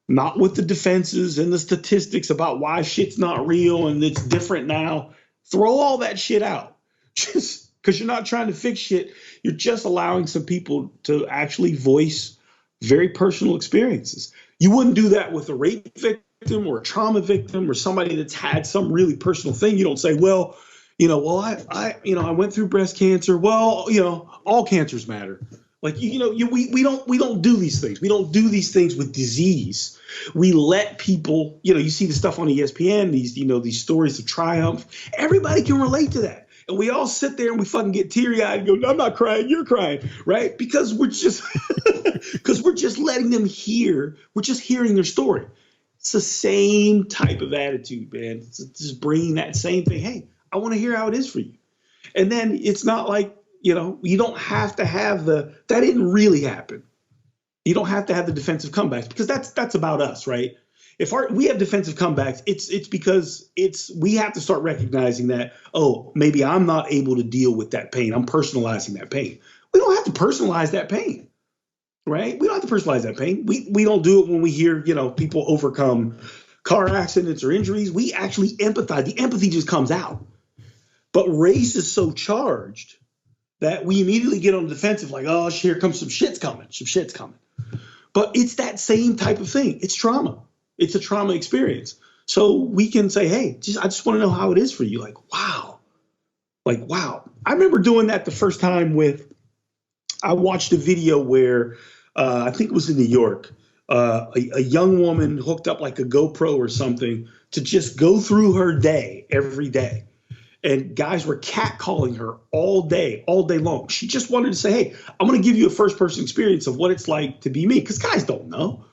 not with the defenses and the statistics about why shit's not real and it's different now, throw all that shit out. Just because you're not trying to fix shit, you're just allowing some people to actually voice very personal experiences. You wouldn't do that with a rape victim or a trauma victim or somebody that's had some really personal thing. You don't say, I went through breast cancer. Well, all cancers matter. Like, we don't do these things. We don't do these things with disease. We let people, you see the stuff on ESPN, these stories of triumph. Everybody can relate to that. And we all sit there and we fucking get teary-eyed and go, I'm not crying, you're crying, right? Because we're just letting them hear. We're just hearing their story. It's the same type of attitude, man. It's just bringing that same thing. Hey, I want to hear how it is for you. And then it's not like, you don't have to have that didn't really happen. You don't have to have the defensive comebacks, because that's about us, right? If we have defensive comebacks, it's because we have to start recognizing that, oh, maybe I'm not able to deal with that pain. I'm personalizing that pain. We don't have to personalize that pain, right? We don't have to personalize that pain. We don't do it when we hear, people overcome car accidents or injuries. We actually empathize. The empathy just comes out. But race is so charged that we immediately get on the defensive, like, oh, here comes some shit's coming. But it's that same type of thing. It's trauma. It's a trauma experience. So we can say, hey, I just want to know how it is for you. Like, wow. I remember doing that the first time with I watched a video where I think it was in New York. A young woman hooked up like a GoPro or something to just go through her day every day. And guys were catcalling her all day long. She just wanted to say, hey, I'm going to give you a first person experience of what it's like to be me. Because guys don't know.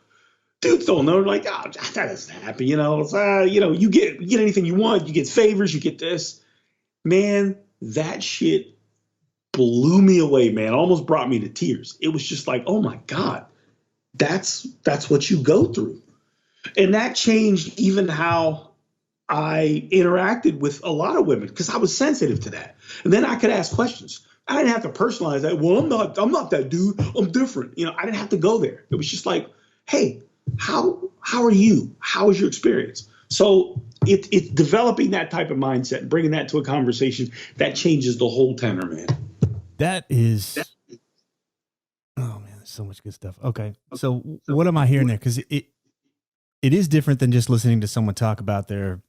Dudes don't know. They're like, oh, that doesn't happen. It's, you get anything you want. You get favors. You get this. Man, that shit blew me away, man. Almost brought me to tears. It was just like, oh my God, that's what you go through. And that changed even how I interacted with a lot of women because I was sensitive to that. And then I could ask questions. I didn't have to personalize that. Well, I'm not that dude. I'm different. I didn't have to go there. It was just like, hey, how are you? How was your experience? So it's developing that type of mindset and bringing that to a conversation that changes the whole tenor, man. That is, oh man, there's so much good stuff. Okay. So what am I hearing there? Because it is different than just listening to someone talk about their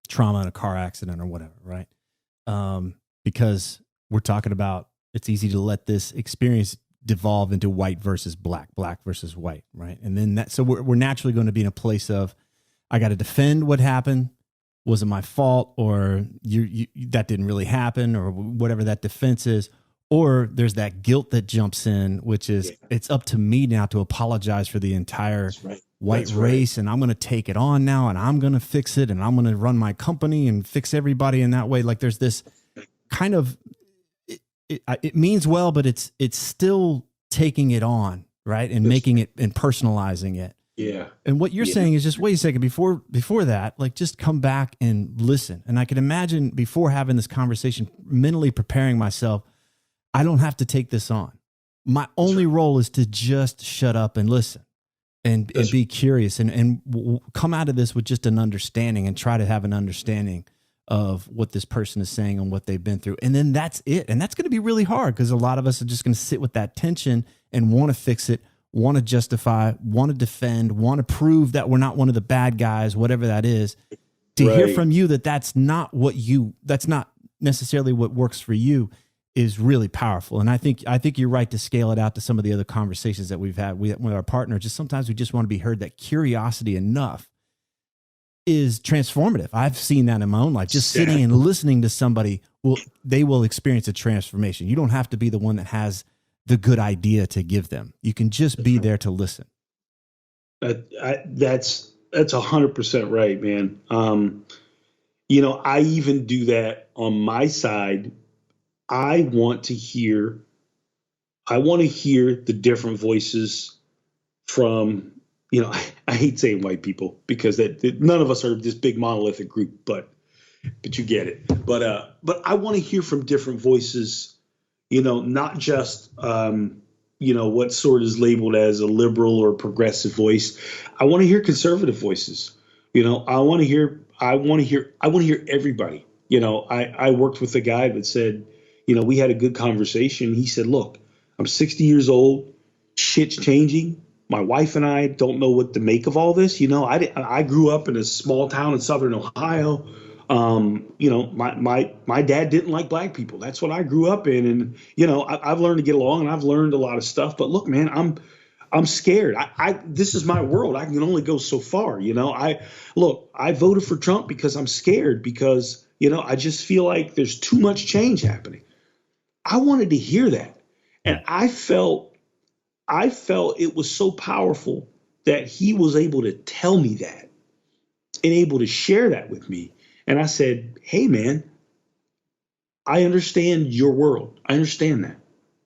trauma in a car accident or whatever, right? Because we're talking about, it's easy to let this experience devolve into white versus black versus white, right? And then so we're naturally going to be in a place of, I got to defend what happened. Was it my fault? Or you that didn't really happen, or whatever that defense is. Or there's that guilt that jumps in, which is it's up to me now to apologize for the entire white race. And I'm going to take it on now, and I'm going to fix it, and I'm going to run my company and fix everybody in that way. Like there's this kind of, it means well, but it's still taking it on, right? And making it and personalizing it. Yeah. And what you're saying is just, wait a second, before that, like just come back and listen. And I can imagine before having this conversation, mentally preparing myself, I don't have to take this on. My only role is to just shut up and listen and be curious and come out of this with just an understanding and try to have an understanding of what this person is saying and what they've been through. And then that's it. And that's going to be really hard because a lot of us are just going to sit with that tension and want to fix it, want to justify, want to defend, want to prove that we're not one of the bad guys, whatever that is. To hear from you that's not necessarily what works for you is really powerful. And I think you're right to scale it out to some of the other conversations that we've had with our partner. Just sometimes we just want to be heard. That curiosity enough is transformative. I've seen that in my own life. Just sitting and listening to somebody, they will experience a transformation. You don't have to be the one that has the good idea to give them. You can just be there to listen. That's 100% right, man. I even do that on my side. I want to hear the different voices from, I hate saying white people because none of us are this big monolithic group, but you get it. But I want to hear from different voices, not just, what sort is labeled as a liberal or progressive voice. I want to hear conservative voices. I want to hear everybody. I worked with a guy that said, we had a good conversation. He said, look, I'm 60 years old. Shit's changing. My wife and I don't know what to make of all this. I grew up in a small town in Southern Ohio. My dad didn't like black people. That's what I grew up in. And, I've learned to get along and I've learned a lot of stuff. But look, man, I'm scared. This is my world. I can only go so far. I voted for Trump because I'm scared because, I just feel like there's too much change happening. I wanted to hear that. And I felt it was so powerful that he was able to tell me that and able to share that with me. And I said, hey, man, I understand your world. I understand that.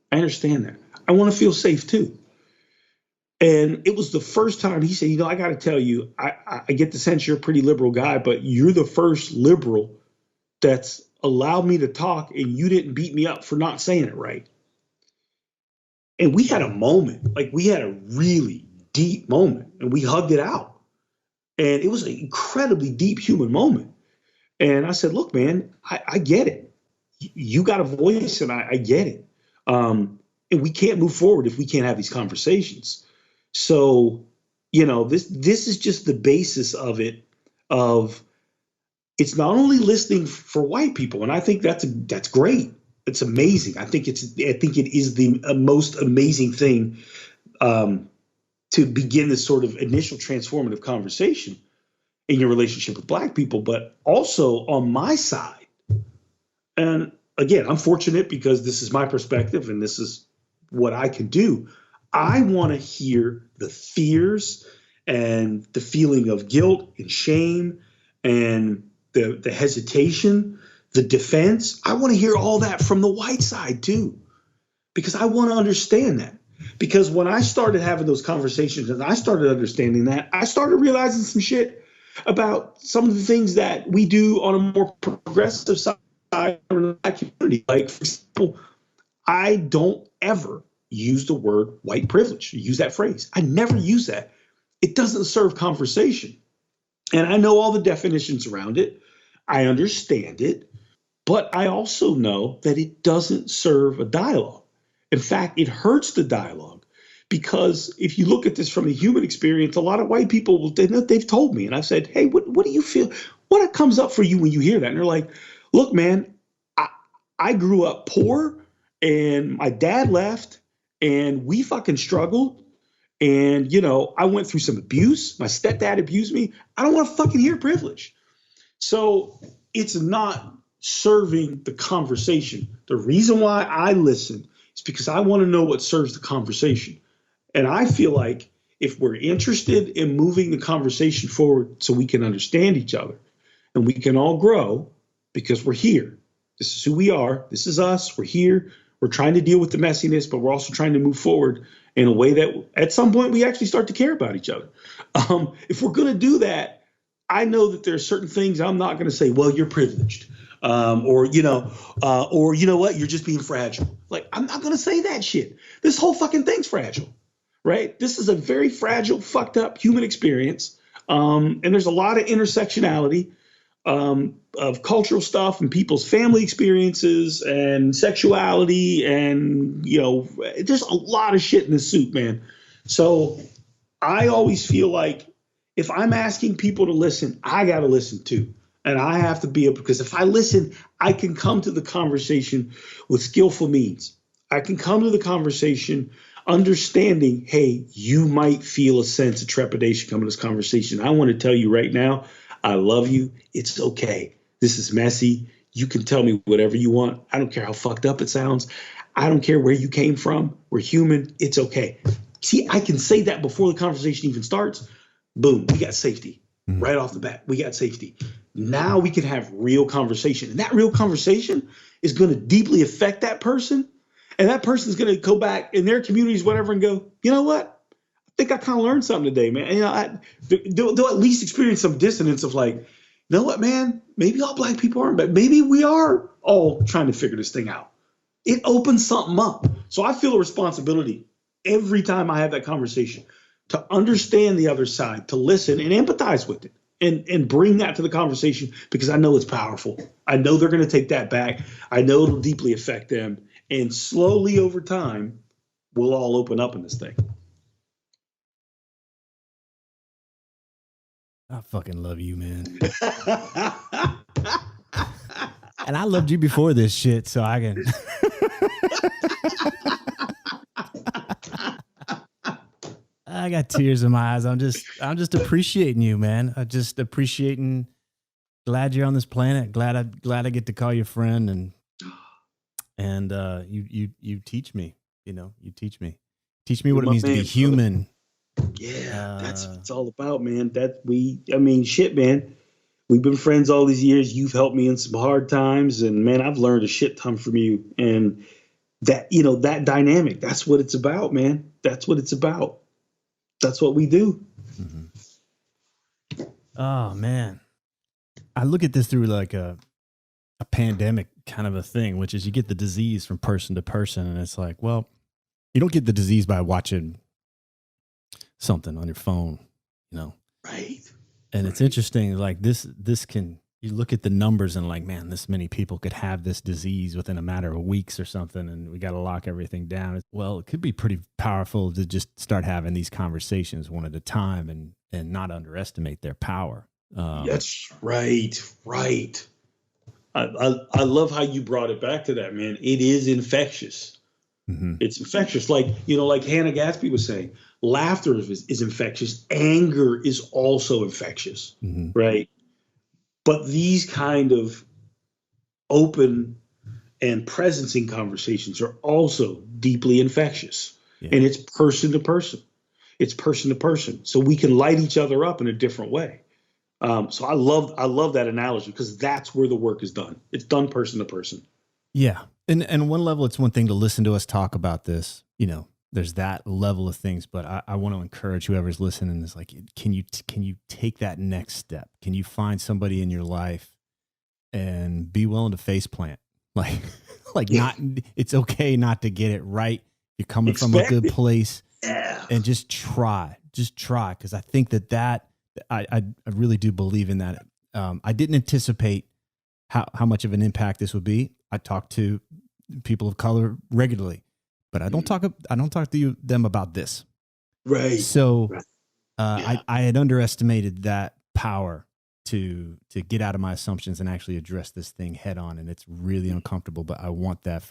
I want to feel safe, too. And it was the first time he said, I got to tell you, I get the sense you're a pretty liberal guy, but you're the first liberal that's allowed me to talk and you didn't beat me up for not saying it right. And we had a moment, like we had a really deep moment and we hugged it out. And it was an incredibly deep human moment. And I said, look, man, I get it. You got a voice and I get it. And we can't move forward if we can't have these conversations. So, this is just the basis of it, it's not only listening for white people. And I think that's great. It's amazing. I think it is the most amazing thing to begin this sort of initial transformative conversation in your relationship with Black people, but also on my side. And again, I'm fortunate because this is my perspective and this is what I can do. I want to hear the fears and the feeling of guilt and shame and the hesitation, the defense. I want to hear all that from the white side too, because I want to understand that. Because when I started having those conversations and I started understanding that, I started realizing some shit about some of the things that we do on a more progressive side of the Black community. Like, for example, I don't ever use the word white privilege, use that phrase. I never use that. It doesn't serve conversation. And I know all the definitions around it. I understand it. But I also know that it doesn't serve a dialogue. In fact, it hurts the dialogue, because if you look at this from a human experience, a lot of white people, they've told me, and I've said, hey, what do you feel? What comes up for you when you hear that? And they're like, look, man, I grew up poor and my dad left and we fucking struggled. And, I went through some abuse. My stepdad abused me. I don't want to fucking hear privilege. So it's not serving the conversation. The reason why I listen is because I want to know what serves the conversation. And I feel like if we're interested in moving the conversation forward so we can understand each other and we can all grow, because we're here. This is who we are. This is us. We're here. We're trying to deal with the messiness, but we're also trying to move forward in a way that at some point we actually start to care about each other. If we're going to do that, I know that there are certain things I'm not going to say, well, you're privileged. Or you know what, you're just being fragile. Like, I'm not going to say that shit. This whole fucking thing's fragile, right? This is a very fragile, fucked up human experience. And there's a lot of intersectionality of cultural stuff and people's family experiences and sexuality. And, there's a lot of shit in this soup, man. So I always feel like if I'm asking people to listen, I got to listen too. And I have to be able, because if I listen, I can come to the conversation with skillful means. I can come to the conversation understanding, hey, you might feel a sense of trepidation coming to this conversation. I want to tell you right now, I love you. It's okay. This is messy. You can tell me whatever you want. I don't care how fucked up it sounds. I don't care where you came from. We're human. It's okay. See, I can say that before the conversation even starts. Boom, we got safety. Right off the bat, we got safety. Now we can have real conversation. And that real conversation is going to deeply affect that person. And that person is going to go back in their communities, whatever, and go, you know what? I think I kind of learned something today, man. They'll at least experience some dissonance of like, you know what, man? Maybe all Black people aren't, but maybe we are all trying to figure this thing out. It opens something up. So I feel a responsibility every time I have that conversation to understand the other side, to listen and empathize with it and bring that to the conversation, because I know it's powerful. I know they're going to take that back. I know it'll deeply affect them. And slowly over time, we'll all open up in this thing. I fucking love you, man. And I loved you before this shit, so I can. I got tears in my eyes. I'm just appreciating you, man. I just appreciating. Glad you're on this planet. Glad I get to call you friend, and you teach me. You teach me what it means to be human. Yeah, that's what it's all about, man. Shit, man. We've been friends all these years. You've helped me in some hard times, and man, I've learned a shit ton from you. And that dynamic, that's what it's about, man. That's what it's about. That's what we do. Mm-hmm. Oh man, I look at this through like a pandemic kind of a thing, which is you get the disease from person to person, and it's like, well, you don't get the disease by watching something on your phone, Right. And it's interesting, like this can, you look at the numbers and like, man, this many people could have this disease within a matter of weeks or something, and we got to lock everything down. Well, it could be pretty powerful to just start having these conversations one at a time and not underestimate their power. That's right. I love how you brought it back to that, man. It is infectious. Mm-hmm. It's infectious. Like, like Hannah Gatsby was saying, laughter is infectious. Anger is also infectious, right? But these kind of open and presencing conversations are also deeply infectious. Yeah. And it's person to person. It's person to person. So we can light each other up in a different way. So I love that analogy, because that's where the work is done. It's done person to person. Yeah. And one level, it's one thing to listen to us talk about this, there's that level of things, but I want to encourage whoever's listening is like, can you take that next step? Can you find somebody in your life and be willing to face plant? Not, it's okay not to get it right. You're coming from a good place, and just try. Cause I think that I really do believe in that. I didn't anticipate how much of an impact this would be. I talk to people of color regularly, but I don't talk to them about this. Right. So, I had underestimated that power to get out of my assumptions and actually address this thing head on. And it's really uncomfortable, but I want that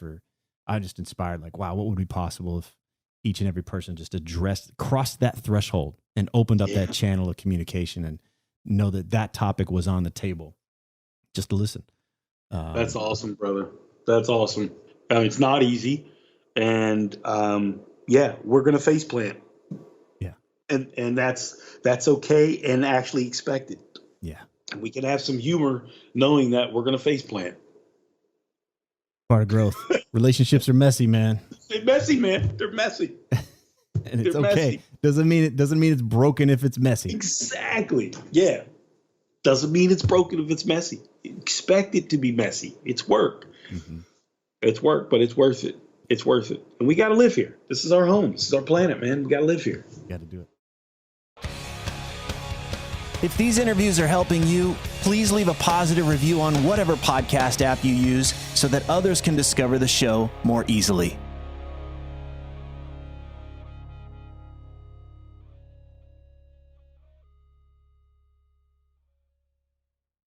I just inspired, like, wow, what would be possible if each and every person just crossed that threshold and opened up that channel of communication and know that topic was on the table just to listen. That's awesome, brother. That's awesome. It's not easy. And we're going to face plant. Yeah. And that's okay and actually expected. Yeah. And we can have some humor knowing that we're going to face plant. Part of growth. Relationships are messy, man. They're messy, man. They're messy. And it's okay. Doesn't mean it's broken if it's messy. Exactly. Yeah. Doesn't mean it's broken if it's messy. Expect it to be messy. It's work. Mm-hmm. It's work, but it's worth it. It's worth it. And we got to live here. This is our home. This is our planet, man. We got to live here. We got to do it. If these interviews are helping you, please leave a positive review on whatever podcast app you use so that others can discover the show more easily.